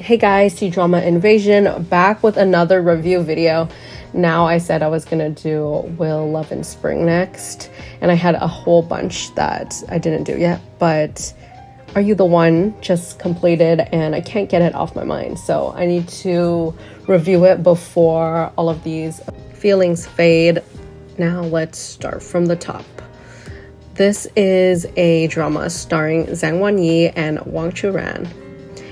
Hey guys, Cdrama Invasion back with another review video. Now I said I was gonna do Will, Love and Spring next, and I had a whole bunch that I didn't do yet, but Are You the One just completed and I can't get it off my mind, so I need to review it before all of these feelings fade. Now let's start from the top. This is a drama starring Zhang Wanyi and Wang Churan.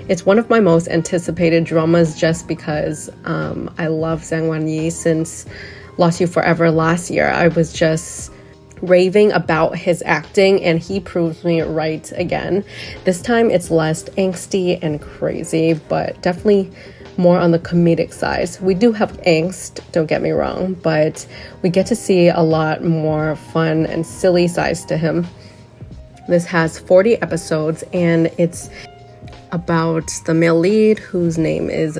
It's one of my most anticipated dramas just because I love Zhang Wanyi since Lost You Forever last year. I was just raving about his acting and he proves me right again. This time it's less angsty and crazy, but definitely more on the comedic side. We do have angst, don't get me wrong, but we get to see a lot more fun and silly sides to him. This has 40 episodes and it's about the male lead, whose name is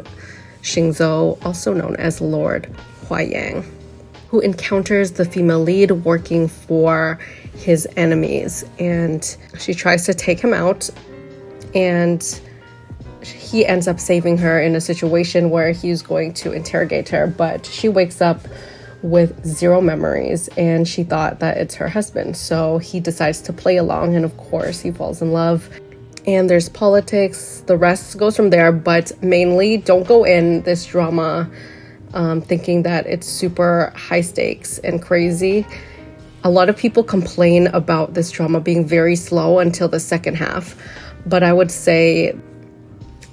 Xingzhou, also known as Lord Huayang, who encounters the female lead working for his enemies, and she tries to take him out, and he ends up saving her in a situation where he's going to interrogate her, but she wakes up with zero memories and she thought that it's her husband, so he decides to play along, and of course he falls in love. And there's politics, the rest goes from there, but mainly don't go in this drama thinking that it's super high stakes and crazy. A lot of people complain about this drama being very slow until the second half, but I would say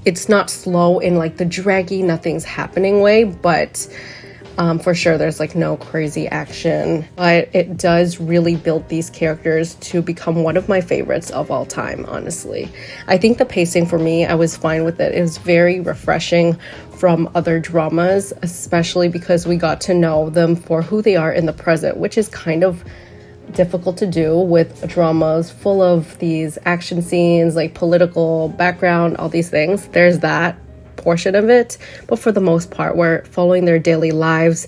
it's not slow in like the draggy, nothing's happening way, but for sure there's like no crazy action, but it does really build these characters to become one of my favorites of all time, honestly. I think the pacing for me, I was fine with it. It was very refreshing from other dramas, especially because we got to know them for who they are in the present, which is kind of difficult to do with dramas full of these action scenes, like political background, all these things. There's that portion of it, but for the most part we're following their daily lives.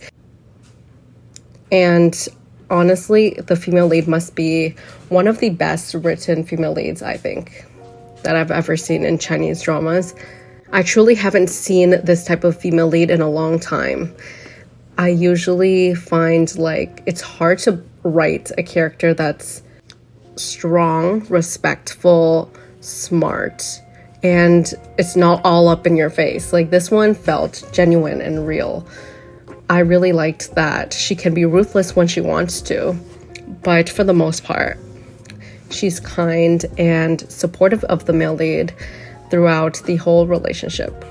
And honestly, the female lead must be one of the best written female leads, I think, that I've ever seen in Chinese dramas. I truly haven't seen this type of female lead in a long time. I usually find like it's hard to write a character that's strong, respectful, smart, and it's not all up in your face. Like, this one felt genuine and real. I really liked that she can be ruthless when she wants to, but for the most part, she's kind and supportive of the male lead throughout the whole relationship.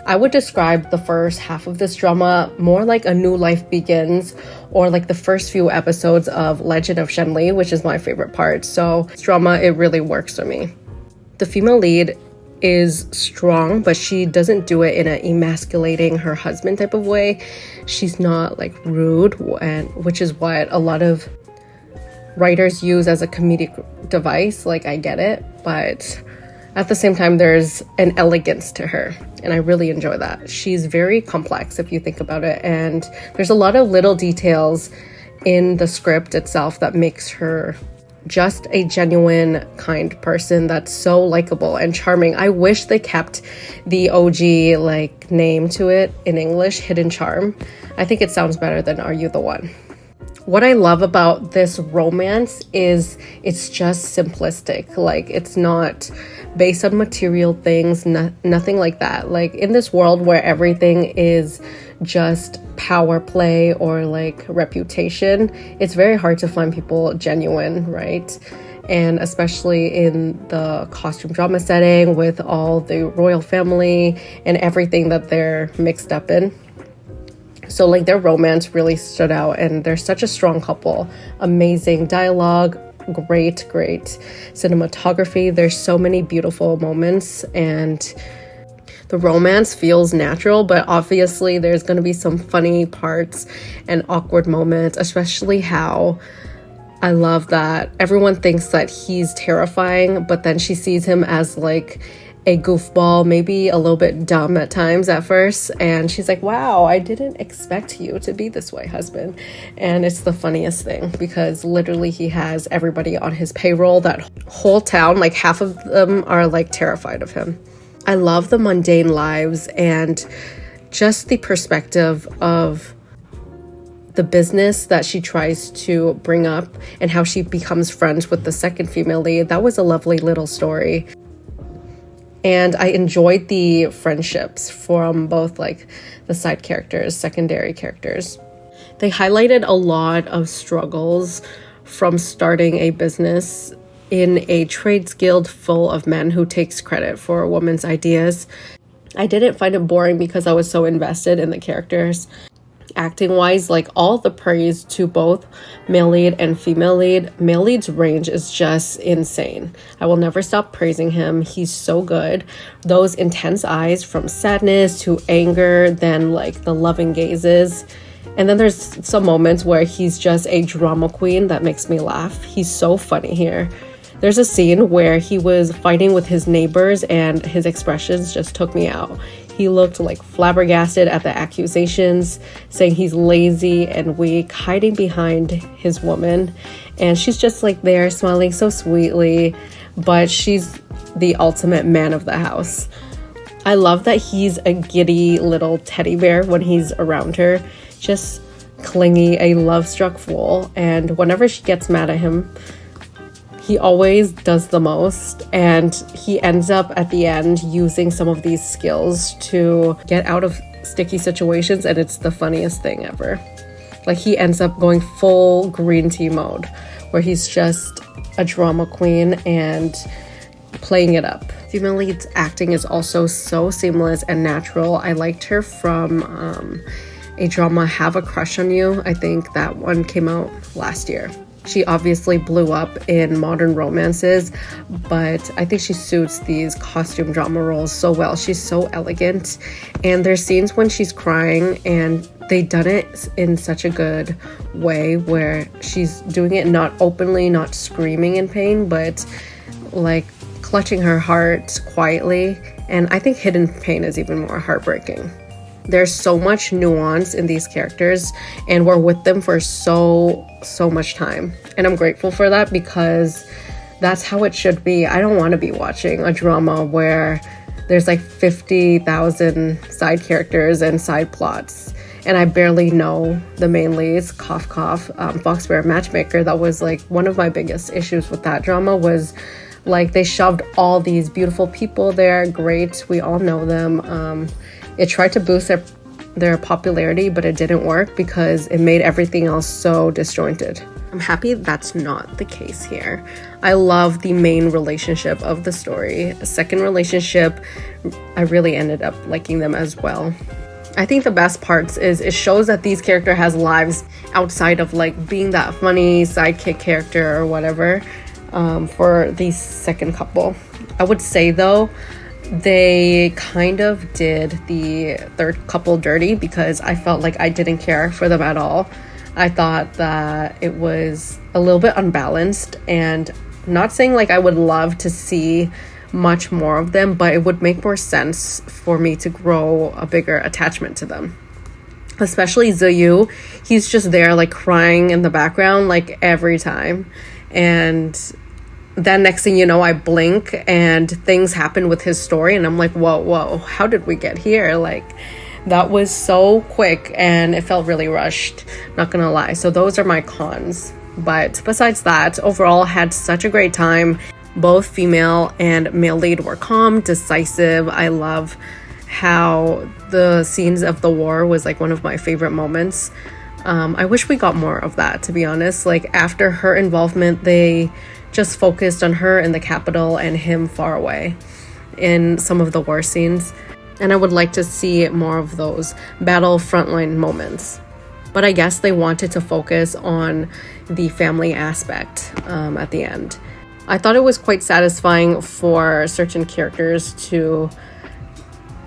I would describe the first half of this drama more like a new life begins, or like the first few episodes of Legend of Shenli, which is my favorite part. So this drama, it really works for me. The female lead is strong, but she doesn't do it in an emasculating her husband type of way. She's not like rude, and which is what a lot of writers use as a comedic device. Like, I get it, but at the same time there's an elegance to her, and I really enjoy that. She's very complex if you think about it, and there's a lot of little details in the script itself that makes her just a genuine, kind person that's so likable and charming. I wish they kept the OG like name to it in English, Hidden Charm. I think it sounds better than Are You the One? What I love about this romance is it's just simplistic. Like, it's not based on material things, nothing like that. Like, in this world where everything is just power play or like reputation, it's very hard to find people genuine, right? And especially in the costume drama setting with all the royal family and everything that they're mixed up in. So like, their romance really stood out, and they're such a strong couple. Amazing dialogue, great cinematography. There's so many beautiful moments, and the romance feels natural, but obviously there's going to be some funny parts and awkward moments, especially how I love that everyone thinks that he's terrifying, but then she sees him as like a goofball, maybe a little bit dumb at times at first, and she's like, wow, I didn't expect you to be this way, husband. And it's the funniest thing because literally he has everybody on his payroll. That whole town, like half of them are like terrified of him. I love the mundane lives and just the perspective of the business that she tries to bring up and how she becomes friends with the second female lead. That was a lovely little story. And I enjoyed the friendships from both like the side characters, secondary characters. They highlighted a lot of struggles from starting a business in a trades guild full of men who takes credit for a woman's ideas. I didn't find it boring because I was so invested in the characters. Acting wise, like all the praise to both male lead and female lead. Male lead's range is just insane. I will never stop praising him. He's so good. Those intense eyes from sadness to anger, then like the loving gazes. And then there's some moments where he's just a drama queen that makes me laugh. He's so funny here. There's a scene where he was fighting with his neighbors and his expressions just took me out. He looked like flabbergasted at the accusations, saying he's lazy and weak, hiding behind his woman. And she's just like there smiling so sweetly, but she's the ultimate man of the house. I love that he's a giddy little teddy bear when he's around her, just clingy, a love-struck fool. And whenever she gets mad at him, he always does the most, and he ends up at the end using some of these skills to get out of sticky situations, and it's the funniest thing ever. Like he ends up going full green tea mode, where he's just a drama queen and playing it up. Female lead's acting is also so seamless and natural. I liked her from a drama, Have a Crush on You. I think that one came out last year. She obviously blew up in modern romances, but I think she suits these costume drama roles so well. She's so elegant, and there's scenes when she's crying, and they done it in such a good way where she's doing it not openly, not screaming in pain, but like clutching her heart quietly. And I think hidden pain is even more heartbreaking. There's so much nuance in these characters, and we're with them for so much time. And I'm grateful for that because that's how it should be. I don't want to be watching a drama where there's like 50,000 side characters and side plots, and I barely know the main leads. Cough, cough. Fox Bear Matchmaker, that was like one of my biggest issues with that drama, was like they shoved all these beautiful people there. Great, we all know them. It tried to boost their popularity, but it didn't work because it made everything else so disjointed. I'm happy that's not the case here. I love the main relationship of the story. A second relationship, I really ended up liking them as well. I think the best parts is it shows that these characters has lives outside of like being that funny sidekick character or whatever for the second couple. I would say though, they kind of did the third couple dirty because I felt like I didn't care for them at all. I thought that it was a little bit unbalanced, and not saying like I would love to see much more of them, but it would make more sense for me to grow a bigger attachment to them. Especially Ziyu, he's just there like crying in the background like every time, and then next thing you know, I blink and things happen with his story, and I'm like, whoa, how did we get here? Like, that was so quick and it felt really rushed, not gonna lie. So those are my cons. But besides that, overall, had such a great time. Both female and male lead were calm, decisive. I love how the scenes of the war was like one of my favorite moments. I wish we got more of that, to be honest. Like after her involvement, they just focused on her in the capital and him far away in some of the war scenes. And I would like to see more of those battle frontline moments. But I guess they wanted to focus on the family aspect at the end. I thought it was quite satisfying for certain characters to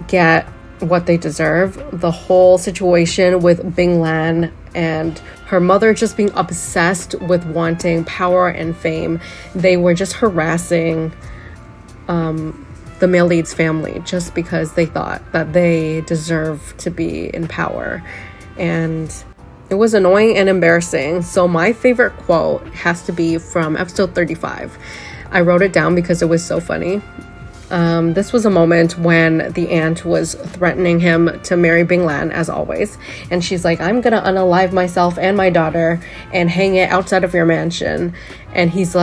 get what they deserve. The whole situation with Bing Lan and her mother just being obsessed with wanting power and fame. They were just harassing the male lead's family just because they thought that they deserve to be in power. And it was annoying and embarrassing. So my favorite quote has to be from episode 35. I wrote it down because it was so funny. This was a moment when the aunt was threatening him to marry Bing Lan, as always. And she's like, I'm gonna unalive myself and my daughter and hang it outside of your mansion. And he's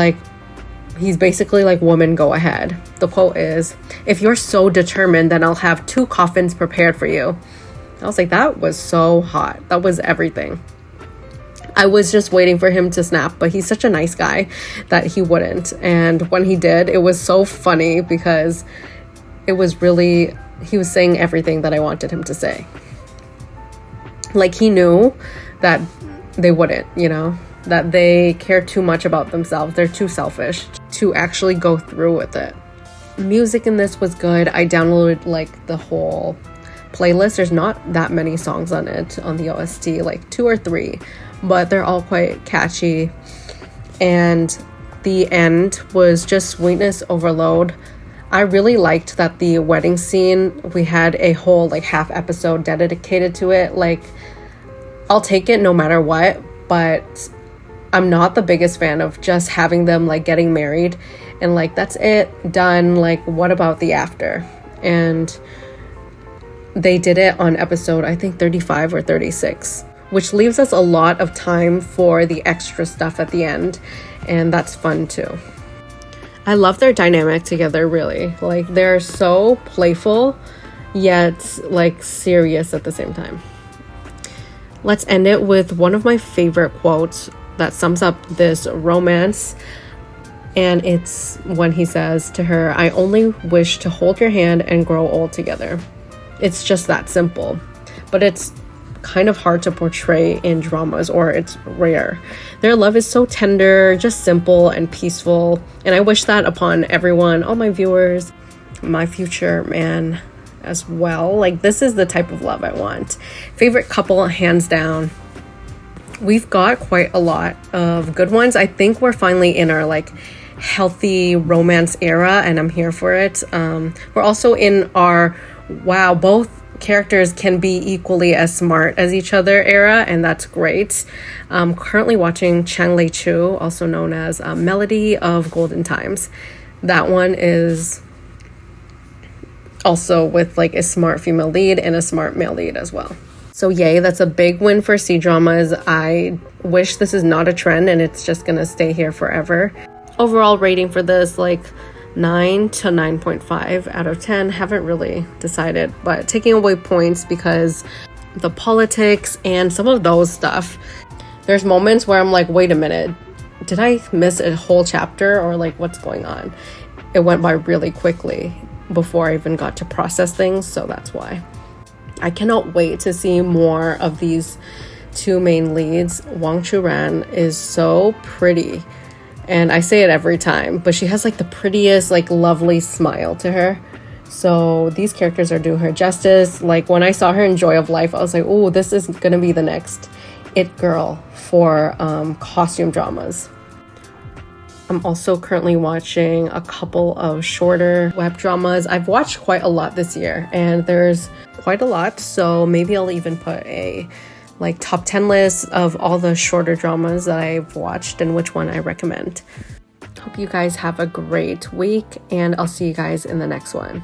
basically like, woman, go ahead. The quote is, if you're so determined, then I'll have 2 coffins prepared for you. I was like, that was so hot. That was everything. I was just waiting for him to snap, but he's such a nice guy that he wouldn't. And when he did, it was so funny because he was saying everything that I wanted him to say. Like, he knew that they wouldn't, that they care too much about themselves. They're too selfish to actually go through with it. Music in this was good. I downloaded like the whole playlist. There's not that many songs on it, on the OST, like 2 or 3, but they're all quite catchy. And the end was just sweetness overload. I really liked that the wedding scene, we had a whole like half episode dedicated to it. Like, I'll take it no matter what, but I'm not the biggest fan of just having them like getting married and like, that's it, done. Like, what about the after? And they did it on episode, I think 35 or 36, which leaves us a lot of time for the extra stuff at the end. And that's fun too. I love their dynamic together, really. Like, they're so playful, yet like serious at the same time. Let's end it with one of my favorite quotes that sums up this romance. And it's when he says to her, I only wish to hold your hand and grow old together. It's just that simple. But it's kind of hard to portray in dramas, or it's rare. Their love is so tender, just simple and peaceful. And I wish that upon everyone, all my viewers, my future man as well. Like, this is the type of love I want. Favorite couple, hands down. We've got quite a lot of good ones. I think we're finally in our like healthy romance era, and I'm here for it. We're also in our wow, both characters can be equally as smart as each other era, and that's great. Currently watching Chang Lei Chu, also known as Melody of Golden Times. That one is also with like a smart female lead and a smart male lead as well. So yay, that's a big win for C-dramas. I wish this is not a trend and it's just gonna stay here forever. Overall rating for this, like 9 to 9.5 out of 10. Haven't really decided, but taking away points because the politics and some of those stuff, there's moments where I'm like, wait a minute, did I miss a whole chapter, or like what's going on? It went by really quickly before I even got to process things, so that's why. I cannot wait to see more of these 2 main leads. Wang Churan is so pretty. And I say it every time, but she has like the prettiest, like lovely smile to her. So these characters are doing her justice. Like, when I saw her in Joy of Life, I was like, oh, this is gonna be the next it girl for costume dramas. I'm also currently watching a couple of shorter web dramas. I've watched quite a lot this year, and there's quite a lot. So maybe I'll even put a like top 10 list of all the shorter dramas that I've watched and which one I recommend. Hope you guys have a great week, and I'll see you guys in the next one.